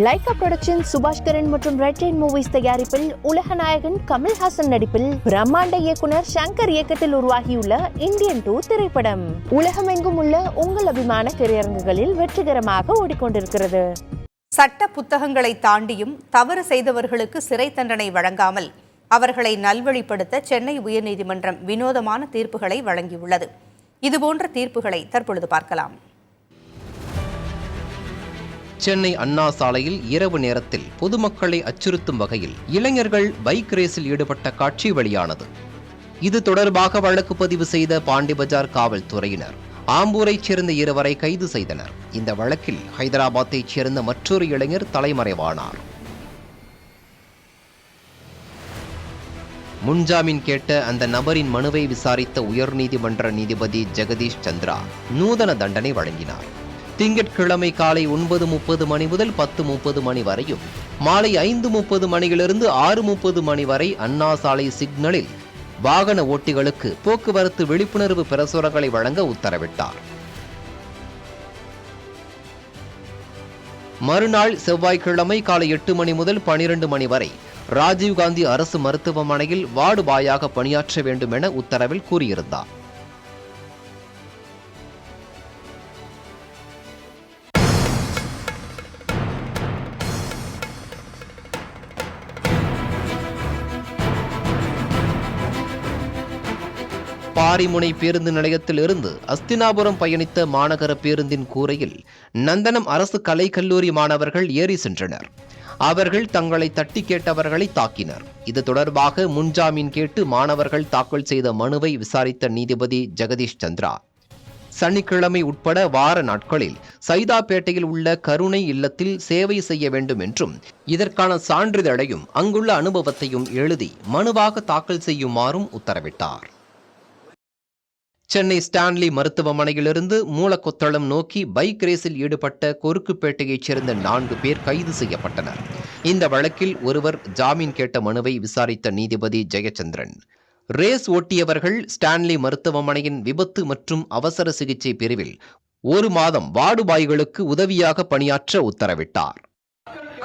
Lyca production Subaskaran மற்றும் red rain movies தயாரிப்பில் உலக நாயகன் கமல்ஹாசன் நடிப்பில் பிரம்மாண்ட இயக்குனர் சங்கர் இயக்கத்தில் உருவாகியுள்ள இந்தியன் 2 திரைப்படம் உலகமெங்கும் உள்ள உங்கள் அபிமான திரையரங்குகளில் வெற்றிகரமாக ஓடிக்கொண்டிருக்கிறது. சட்ட புத்தகங்களை தாண்டியும் தவறு செய்தவர்களுக்கு சிறை தண்டனை வழங்காமல் அவர்களை நல்வழிப்படுத்த சென்னை உயர்நீதிமன்றம் வினோதமான தீர்ப்புகளை வழங்கியுள்ளது. இதுபோன்ற தீர்ப்புகளை தற்பொழுது பார்க்கலாம். சென்னை அண்ணா சாலையில் இரவு நேரத்தில் பொதுமக்களை அச்சுறுத்தும் வகையில் இளைஞர்கள் பைக் ரேஸில் ஈடுபட்ட காட்சி வெளியானது. இது தொடர்பாக வழக்கு பதிவு செய்த பாண்டி பஜார் காவல்துறையினர் ஆம்பூரைச் சேர்ந்த இருவரை கைது செய்தனர். இந்த வழக்கில் ஹைதராபாத்தைச் சேர்ந்த மற்றொரு இளைஞர் தலைமறைவானார். முன்ஜாமீன் கேட்ட அந்த நபரின் மனுவை விசாரித்த உயர்நீதிமன்ற நீதிபதி ஜெகதீஷ் சந்திரா நூதன தண்டனை வழங்கினார். திங்கட்கிழமை காலை 9:30 மணி முதல் 10:30 மணி வரையும், மாலை 5:30 மணியிலிருந்து 6:30 மணி வரை அண்ணா சாலை சிக்னலில் வாகன ஓட்டிகளுக்கு போக்குவரத்து விழிப்புணர்வு பிரசுரங்களை வழங்க உத்தரவிட்டார். மறுநாள் செவ்வாய்க்கிழமை காலை 8 மணி முதல் 12 மணி வரை ராஜீவ்காந்தி அரசு மருத்துவமனையில் வார்டு பாயாக பணியாற்ற வேண்டும் என உத்தரவில் கூறியிருந்தார். பாரிமுனை பேருந்து நிலையத்தில் இருந்து அஸ்தினாபுரம் பயணித்த மாநகர பேருந்தின் கூரையில் நந்தனம் அரசு கலைக்கல்லூரி மாணவர்கள் ஏறி சென்றனர். அவர்கள் தங்களை தட்டி கேட்டவர்களை தாக்கினர். இது தொடர்பாக முன்ஜாமீன் கேட்டு மாணவர்கள் தாக்கல் செய்த மனுவை விசாரித்த நீதிபதி ஜெகதீஷ் சந்திரா சனிக்கிழமை உட்பட வார நாட்களில் சைதாப்பேட்டையில் உள்ள கருணை இல்லத்தில் சேவை செய்ய வேண்டும் என்றும் இதற்கான சான்றிதழையும் அங்குள்ள அனுபவத்தையும் எழுதி மனுவாக தாக்கல் செய்யுமாறும் உத்தரவிட்டார். சென்னை ஸ்டான்லி மருத்துவமனையிலிருந்து மூலக்கொத்தளம் நோக்கி பைக் ரேஸில் ஈடுபட்ட கொருக்குப்பேட்டையைச் சேர்ந்த 4 பேர் கைது செய்யப்பட்டனர். இந்த வழக்கில் ஒருவர் ஜாமீன் கேட்ட மனுவை விசாரித்த நீதிபதி ஜெயச்சந்திரன் ரேஸ் ஓட்டியவர்கள் ஸ்டான்லி மருத்துவமனையின் விபத்து மற்றும் அவசர சிகிச்சை பிரிவில் 1 மாதம் வார்டுபாய்களுக்கு உதவியாக பணியாற்ற உத்தரவிட்டார்.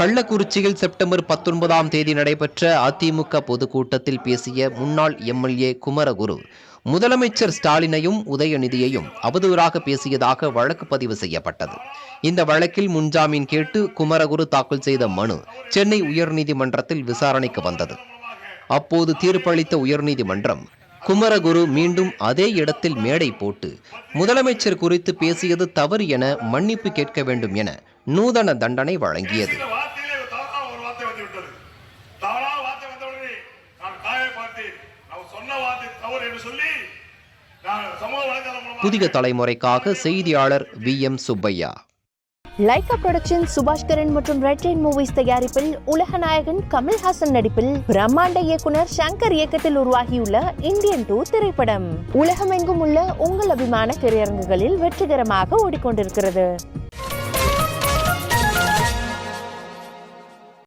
கள்ளக்குறிச்சியில் செப்டம்பர் 19ஆம் தேதி நடைபெற்ற அதிமுக பொதுக்கூட்டத்தில் பேசிய முன்னாள் எம்எல்ஏ குமரகுரு முதலமைச்சர் ஸ்டாலினையும் உதயநிதியையும் அவதூறாக பேசியதாக வழக்கு பதிவு செய்யப்பட்டது. இந்த வழக்கில் முன்ஜாமீன் கேட்டு குமரகுரு தாக்கல் செய்த மனு சென்னை உயர்நீதிமன்றத்தில் விசாரணைக்கு வந்தது. அப்போது தீர்ப்பளித்த உயர்நீதிமன்றம் குமரகுரு மீண்டும் அதே இடத்தில் மேடை போட்டு முதலமைச்சர் குறித்து பேசியது தவறு என மன்னிப்பு கேட்க வேண்டும் என நூதன தண்டனை வழங்கியது. புதிய தலைமுறைக்காக செய்தியாளர் VM Subbaiah. Lyca production Subaskaran மற்றும் ரெட் ரெயின் மூவிஸ் தயாரிப்பில் உலக நாயகன் கமல்ஹாசன் நடிப்பில் பிரம்மாண்ட இயக்குனர் சங்கர் இயக்கத்தில் உருவாகியுள்ள இந்தியன் 2 திரைப்படம் உலகமெங்கும் உள்ள உங்கள் அபிமான திரையரங்குகளில் வெற்றிகரமாக ஓடிக்கொண்டிருக்கிறது.